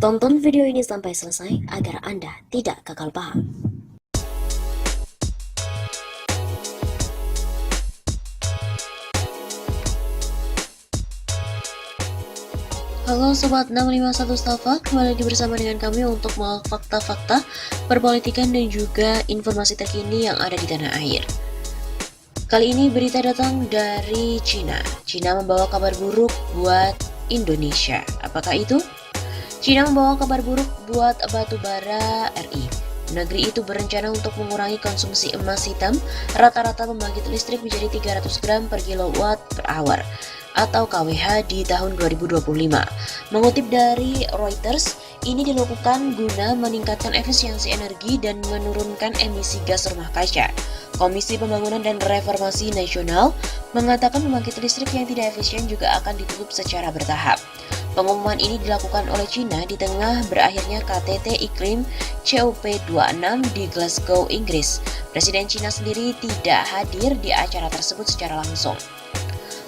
Tonton video ini sampai selesai agar Anda tidak gagal paham. Halo Sobat 651 Stafa, kembali lagi bersama dengan kami untuk menguak fakta-fakta perpolitikan dan juga informasi terkini yang ada di tanah air. Kali ini berita datang dari Cina. Cina membawa kabar buruk buat Indonesia. Apakah itu? Cina membawa kabar buruk buat batu bara RI. Negeri itu berencana untuk mengurangi konsumsi emas hitam, rata-rata pembangkit listrik menjadi 300 gram per kilowatt per hour atau KWH di tahun 2025. Mengutip dari Reuters, ini dilakukan guna meningkatkan efisiensi energi dan menurunkan emisi gas rumah kaca. Komisi Pembangunan dan Reformasi Nasional mengatakan pembangkit listrik yang tidak efisien juga akan ditutup secara bertahap. Pengumuman ini dilakukan oleh Cina di tengah berakhirnya KTT Iklim COP26 di Glasgow, Inggris. Presiden Cina sendiri tidak hadir di acara tersebut secara langsung.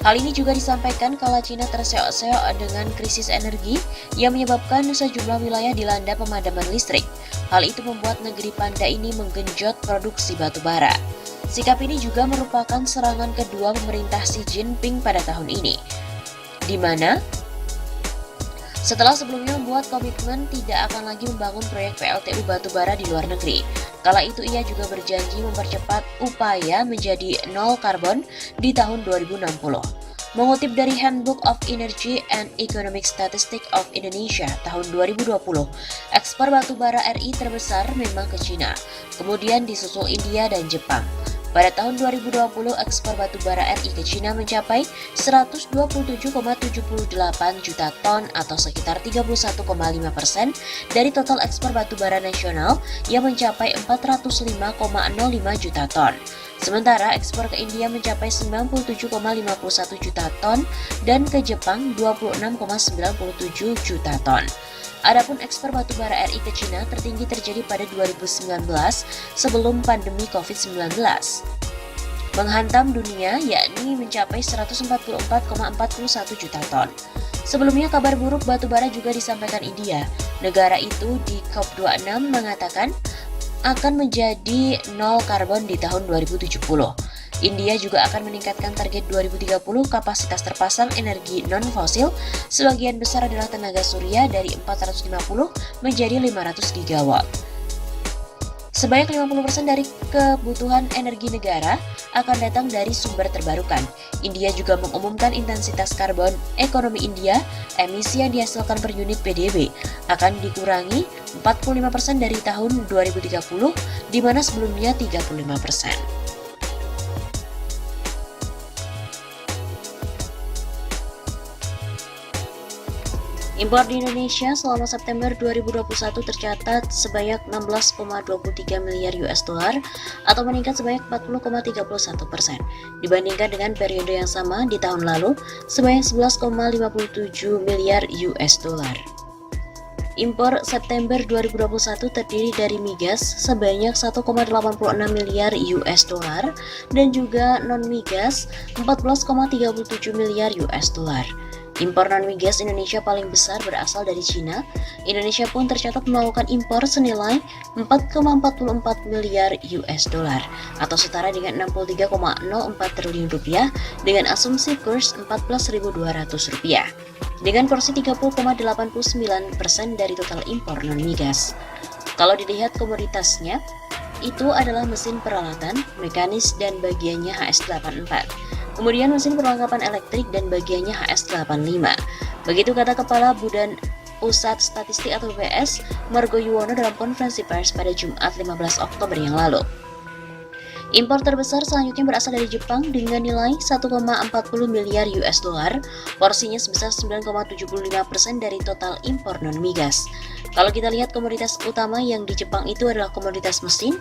Hal ini juga disampaikan kala Cina terseok-seok dengan krisis energi yang menyebabkan sejumlah wilayah dilanda pemadaman listrik. Hal itu membuat negeri panda ini menggenjot produksi batu bara. Sikap ini juga merupakan serangan kedua pemerintah Xi Jinping pada tahun ini, di mana setelah sebelumnya membuat komitmen tidak akan lagi membangun proyek PLTU batu bara di luar negeri. Kala itu ia juga berjanji mempercepat upaya menjadi nol karbon di tahun 2060. Mengutip dari Handbook of Energy and Economic Statistics of Indonesia tahun 2020, ekspor batu bara RI terbesar memang ke Cina, kemudian disusul India dan Jepang. Pada tahun 2020, ekspor batu bara RI ke Cina mencapai 127,78 juta ton atau sekitar 31,5% dari total ekspor batu bara nasional yang mencapai 405,05 juta ton. Sementara ekspor ke India mencapai 97,51 juta ton dan ke Jepang 26,97 juta ton. Adapun ekspor batu bara RI ke Cina tertinggi terjadi pada 2019 sebelum pandemi COVID-19 menghantam dunia, yakni mencapai 144,41 juta ton. Sebelumnya kabar buruk batu bara juga disampaikan India. Negara itu di COP26 mengatakan akan menjadi nol karbon di tahun 2070. India juga akan meningkatkan target 2030 kapasitas terpasang energi non-fosil, sebagian besar adalah tenaga surya dari 450 menjadi 500 gigawatt. Sebanyak 50% dari kebutuhan energi negara akan datang dari sumber terbarukan. India juga mengumumkan intensitas karbon ekonomi India, emisi yang dihasilkan per unit PDB, akan dikurangi 45% dari tahun 2030, di mana sebelumnya 35%. Impor di Indonesia selama September 2021 tercatat sebanyak 16,23 miliar US dollar atau meningkat sebanyak 40,31% dibandingkan dengan periode yang sama di tahun lalu sebanyak 11,57 miliar US dollar. Impor September 2021 terdiri dari migas sebanyak 1,86 miliar US dollar dan juga non-migas 14,37 miliar US dollar. Impor non-migas Indonesia paling besar berasal dari Cina. Indonesia pun tercatat melakukan impor senilai 4,44 miliar US dollar atau setara dengan 63,04 triliun rupiah dengan asumsi kurs 14.200 rupiah. Dengan porsi 30,89% dari total impor non-migas. Kalau dilihat komoditasnya, itu adalah mesin peralatan, mekanis dan bagiannya HS84. Kemudian mesin perlengkapan elektrik dan bagiannya HS85. Begitu kata Kepala Badan Pusat Statistik atau BPS, Margo Yuwono dalam konferensi pers pada Jumat 15 Oktober yang lalu. Impor terbesar selanjutnya berasal dari Jepang dengan nilai 1,40 miliar US dollar, porsinya sebesar 9,75% dari total impor non-migas. Kalau kita lihat komoditas utama yang di Jepang itu adalah komoditas mesin,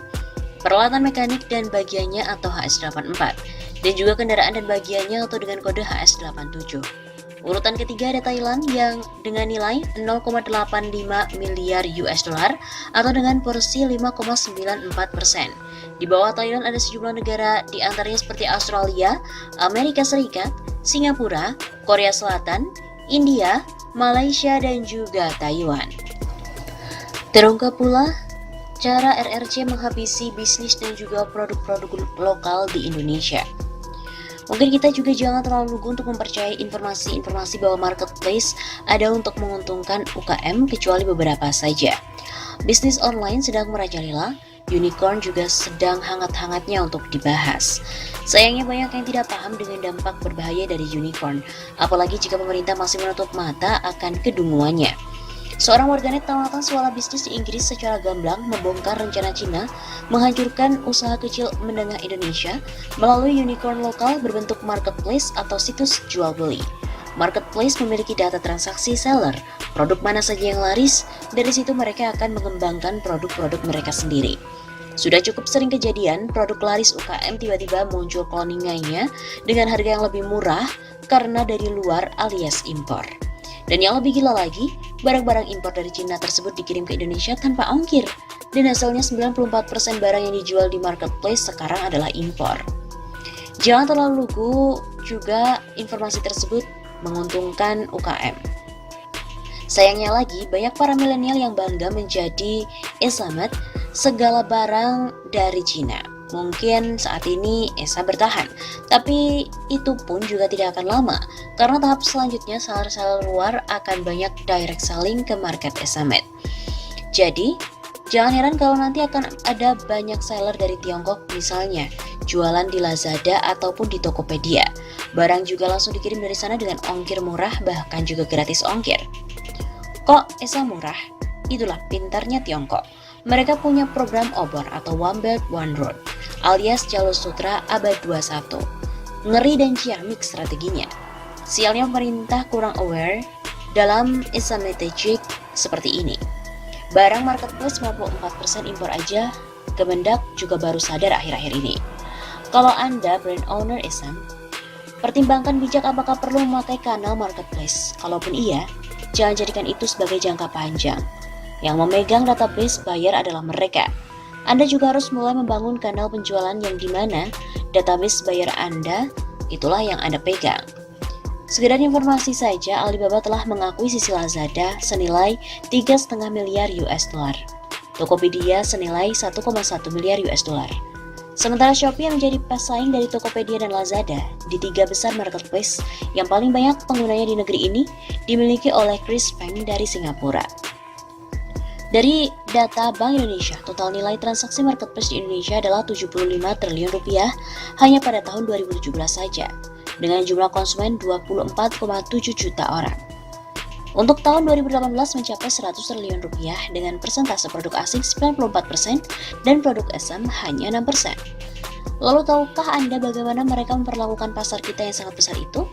peralatan mekanik dan bagiannya atau HS84, dan juga kendaraan dan bagiannya atau dengan kode HS87. Urutan ketiga ada Thailand yang dengan nilai 0,85 miliar US dollar atau dengan porsi 5,94%. Di bawah Thailand ada sejumlah negara di antaranya seperti Australia, Amerika Serikat, Singapura, Korea Selatan, India, Malaysia dan juga Taiwan. Terungkap pula cara RRC menghabisi bisnis dan juga produk-produk lokal di Indonesia. Mungkin kita juga jangan terlalu lugu untuk mempercayai informasi-informasi bahwa marketplace ada untuk menguntungkan UKM, kecuali beberapa saja. Bisnis online sedang merajalela, unicorn juga sedang hangat-hangatnya untuk dibahas. Sayangnya banyak yang tidak paham dengan dampak berbahaya dari unicorn, apalagi jika pemerintah masih menutup mata akan kedunguannya. Seorang warganet tampaknya swala bisnis di Inggris secara gamblang membongkar rencana Cina menghancurkan usaha kecil menengah Indonesia melalui unicorn lokal berbentuk marketplace atau situs jual beli. Marketplace memiliki data transaksi seller, produk mana saja yang laris, dari situ mereka akan mengembangkan produk-produk mereka sendiri. Sudah cukup sering kejadian produk laris UKM tiba-tiba muncul cloningannya dengan harga yang lebih murah karena dari luar alias impor. Dan yang lebih gila lagi, barang-barang impor dari Cina tersebut dikirim ke Indonesia tanpa ongkir. Dan hasilnya 94% barang yang dijual di marketplace sekarang adalah impor. Jangan terlalu lugu juga informasi tersebut menguntungkan UKM. Sayangnya lagi, banyak para milenial yang bangga menjadi Islamet segala barang dari Cina. Mungkin saat ini ESA bertahan, tapi itu pun juga tidak akan lama, karena tahap selanjutnya seller-seller luar akan banyak direct selling ke market Esamet. Jadi, jangan heran kalau nanti akan ada banyak seller dari Tiongkok misalnya, jualan di Lazada ataupun di Tokopedia. Barang juga langsung dikirim dari sana dengan ongkir murah, bahkan juga gratis ongkir. Kok ESA murah? Itulah pintarnya Tiongkok. Mereka punya program obor atau One Belt One Road alias jalur sutra abad 21. Ngeri dan ciamik strateginya. Sialnya pemerintah kurang aware dalam strategik seperti ini. Barang marketplace 54% impor aja, Kemendak juga baru sadar akhir-akhir ini. Kalau Anda brand owner Isam, pertimbangkan bijak apakah perlu memakai kanal marketplace. Kalaupun iya, jangan jadikan itu sebagai jangka panjang. Yang memegang database buyer adalah mereka. Anda juga harus mulai membangun kanal penjualan yang dimana database buyer Anda itulah yang Anda pegang. Sekedar informasi saja, Alibaba telah mengakuisisi Lazada senilai 3,5 miliar US dollar. Tokopedia senilai 1,1 miliar US dollar. Sementara Shopee yang menjadi pesaing dari Tokopedia dan Lazada di 3 besar marketplace yang paling banyak penggunanya di negeri ini dimiliki oleh Chris Feng dari Singapura. Dari data Bank Indonesia, total nilai transaksi marketplace di Indonesia adalah 75 triliun rupiah hanya pada tahun 2017 saja, dengan jumlah konsumen 24,7 juta orang. Untuk tahun 2018 mencapai 100 triliun rupiah dengan persentase produk asing 94% dan produk asam hanya 6%. Lalu tahukah Anda bagaimana mereka memperlakukan pasar kita yang sangat besar itu?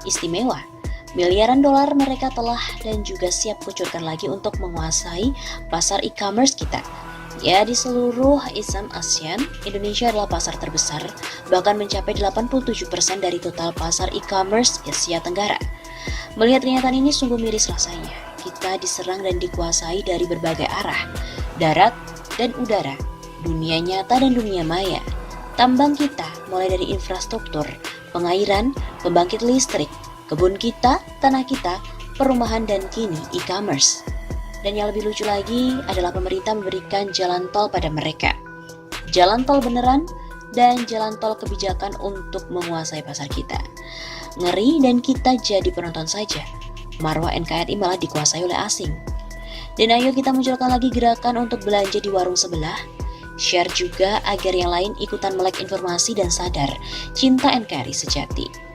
Istimewa. Miliaran dolar mereka telah dan juga siap kucurkan lagi untuk menguasai pasar e-commerce kita. Ya, di seluruh ISAM ASEAN, Indonesia adalah pasar terbesar, bahkan mencapai 87% dari total pasar e-commerce Asia Tenggara. Melihat kenyataan ini sungguh miris rasanya. Kita diserang dan dikuasai dari berbagai arah, darat dan udara, dunia nyata dan dunia maya. Tambang kita mulai dari infrastruktur, pengairan, pembangkit listrik, kebun kita, tanah kita, perumahan, dan kini e-commerce. Dan yang lebih lucu lagi adalah pemerintah memberikan jalan tol pada mereka. Jalan tol beneran dan jalan tol kebijakan untuk menguasai pasar kita. Ngeri dan kita jadi penonton saja. Marwah NKRI malah dikuasai oleh asing. Dan ayo kita munculkan lagi gerakan untuk belanja di warung sebelah. Share juga agar yang lain ikutan melek informasi dan sadar cinta NKRI sejati.